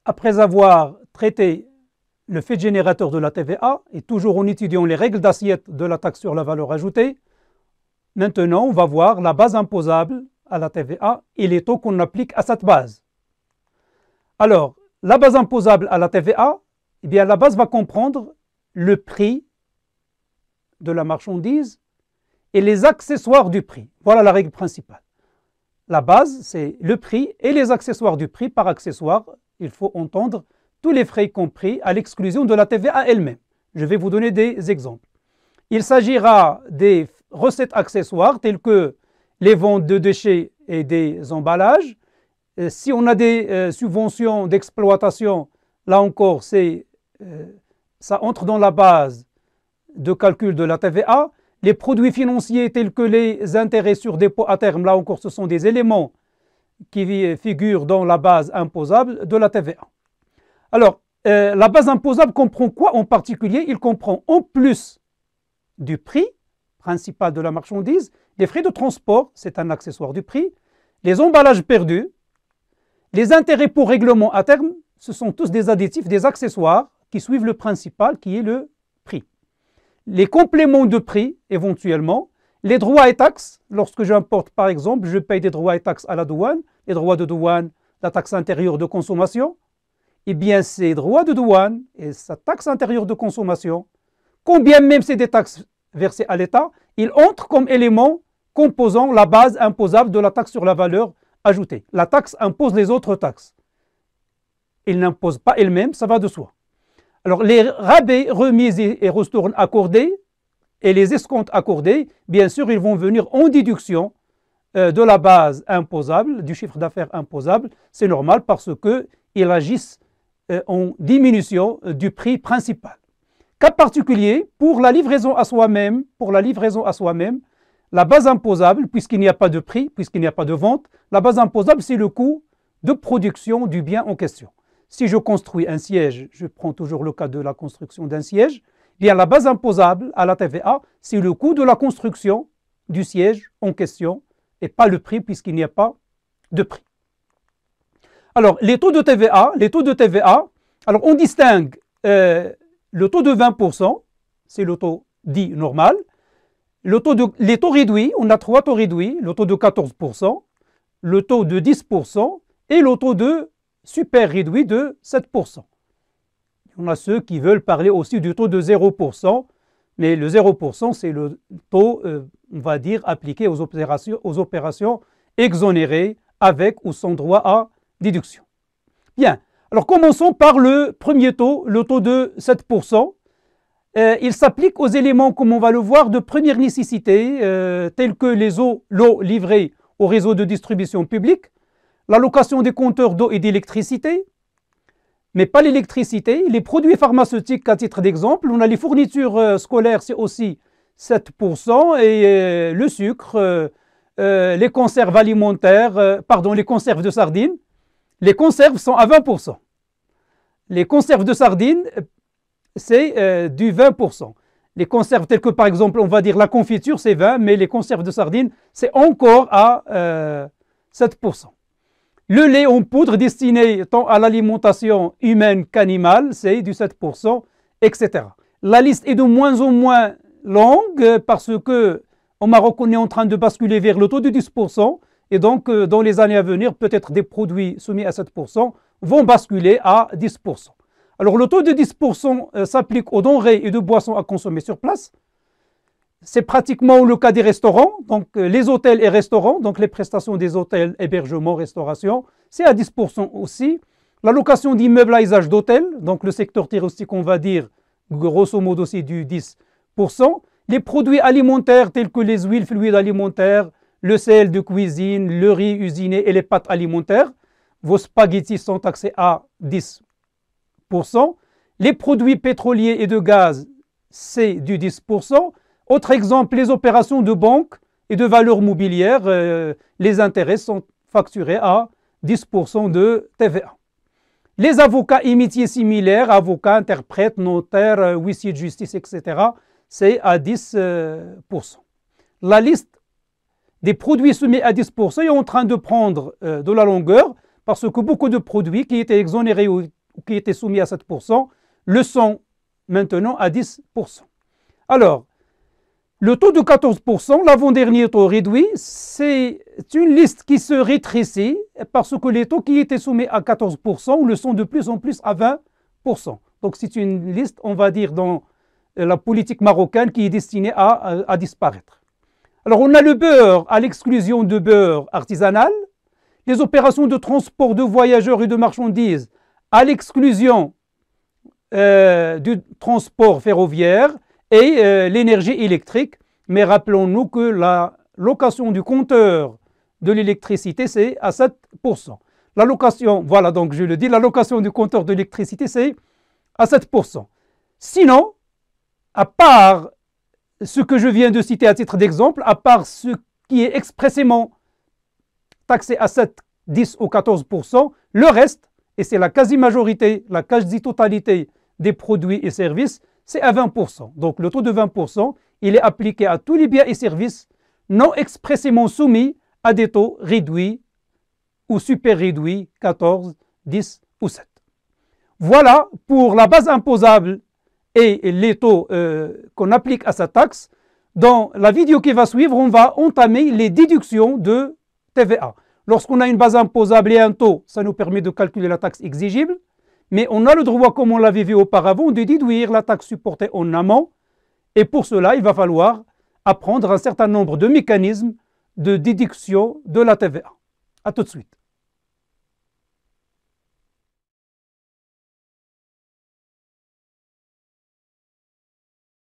après avoir traité le fait générateur de la TVA, et toujours en étudiant les règles d'assiette de la taxe sur la valeur ajoutée, maintenant on va voir la base imposable à la TVA et les taux qu'on applique à cette base. Alors, la base imposable à la TVA, eh bien, la base va comprendre le prix de la marchandise et les accessoires du prix. Voilà la règle principale. La base, c'est le prix et les accessoires du prix. Par accessoire, il faut entendre tous les frais compris à l'exclusion de la TVA elle-même. Je vais vous donner des exemples. Il s'agira des recettes accessoires telles que les ventes de déchets et des emballages. Si on a des subventions d'exploitation, là encore, ça entre dans la base de calcul de la TVA. Les produits financiers tels que les intérêts sur dépôt à terme, là encore, ce sont des éléments qui figurent dans la base imposable de la TVA. Alors, la base imposable comprend quoi en particulier? Il comprend en plus du prix principal de la marchandise, les frais de transport, c'est un accessoire du prix, les emballages perdus, les intérêts pour règlement à terme, ce sont tous des additifs, des accessoires qui suivent le principal qui est le prix. Les compléments de prix, éventuellement, les droits et taxes, lorsque j'importe par exemple, je paye des droits et taxes à la douane, les droits de douane, la taxe intérieure de consommation, eh bien ces droits de douane et sa taxe intérieure de consommation, combien même c'est des taxes versées à l'État, ils entrent comme éléments composant la base imposable de la taxe sur la valeur ajoutée. La taxe impose les autres taxes. Elle n'impose pas elle-même, ça va de soi. Alors les rabais, remises et ristournes accordés et les escomptes accordés, bien sûr, ils vont venir en déduction de la base imposable, du chiffre d'affaires imposable. C'est normal parce qu'ils agissent en diminution du prix principal. Cas particulier, pour la livraison à soi-même, la base imposable, puisqu'il n'y a pas de prix, puisqu'il n'y a pas de vente, la base imposable, c'est le coût de production du bien en question. Si je construis un siège, je prends toujours le cas de la construction d'un siège, eh bien la base imposable à la TVA, c'est le coût de la construction du siège en question et pas le prix puisqu'il n'y a pas de prix. Alors, les taux de TVA, alors on distingue le taux de 20%, c'est le taux dit normal, les taux réduits, on a 3 taux réduits, le taux de 14%, le taux de 10% et le taux de super réduit de 7%. On a ceux qui veulent parler aussi du taux de 0%, mais le 0% c'est le taux, on va dire, appliqué aux opérations exonérées avec ou sans droit à déduction. Bien, alors commençons par le premier taux, le taux de 7%. Il s'applique aux éléments, comme on va le voir, de première nécessité, tels que l'eau livrée au réseau de distribution publique, la location des compteurs d'eau et d'électricité, mais pas l'électricité, les produits pharmaceutiques à titre d'exemple, on a les fournitures scolaires, c'est aussi 7%, et le sucre, les conserves alimentaires, les conserves de sardines, les conserves sont à 20%. Les conserves de sardines, c'est du 20%. Les conserves telles que par exemple, on va dire la confiture, c'est 20%, mais les conserves de sardines, c'est encore à 7%. Le lait en poudre destiné tant à l'alimentation humaine qu'animale, c'est du 7%, etc. La liste est de moins en moins longue parce que au Maroc, on est en train de basculer vers le taux de 10%, et donc dans les années à venir, peut-être des produits soumis à 7% vont basculer à 10%. Alors le taux de 10% s'applique aux denrées et de boissons à consommer sur place. C'est pratiquement le cas des restaurants, donc les hôtels et restaurants, donc les prestations des hôtels, hébergement, restauration, c'est à 10% aussi. La location d'immeubles à usage d'hôtel, donc le secteur touristique, on va dire, grosso modo, c'est du 10%. Les produits alimentaires tels que les huiles fluides alimentaires, le sel de cuisine, le riz usiné et les pâtes alimentaires, vos spaghettis sont taxés à 10%. Les produits pétroliers et de gaz, c'est du 10%. Autre exemple, les opérations de banque et de valeurs mobilières, les intérêts sont facturés à 10% de TVA. Les avocats et métiers similaires, avocats, interprètes, notaires, huissiers de justice, etc., c'est à 10%. La liste des produits soumis à 10% est en train de prendre de la longueur parce que beaucoup de produits qui étaient exonérés ou qui étaient soumis à 7% le sont maintenant à 10%. Alors, le taux de 14%, l'avant-dernier taux réduit, c'est une liste qui se rétrécit parce que les taux qui étaient soumis à 14% le sont de plus en plus à 20%. Donc c'est une liste, on va dire, dans la politique marocaine qui est destinée à disparaître. Alors on a le beurre à l'exclusion de beurre artisanal, les opérations de transport de voyageurs et de marchandises à l'exclusion du transport ferroviaire et l'énergie électrique. Mais rappelons-nous que la location du compteur de l'électricité, c'est à 7%. La location, voilà, donc je le dis, la location du compteur de l'électricité, c'est à 7%. Sinon, à part ce que je viens de citer à titre d'exemple, à part ce qui est expressément taxé à 7, 10 ou 14%, le reste, et c'est la quasi-majorité, la quasi-totalité des produits et services, c'est à 20%. Donc le taux de 20%, il est appliqué à tous les biens et services non expressément soumis à des taux réduits ou super réduits, 14, 10 ou 7. Voilà pour la base imposable et les taux qu'on applique à cette taxe. Dans la vidéo qui va suivre, on va entamer les déductions de TVA. Lorsqu'on a une base imposable et un taux, ça nous permet de calculer la taxe exigible, mais on a le droit, comme on l'avait vu auparavant, de déduire la taxe supportée en amont. Et pour cela, il va falloir apprendre un certain nombre de mécanismes de déduction de la TVA. À tout de suite.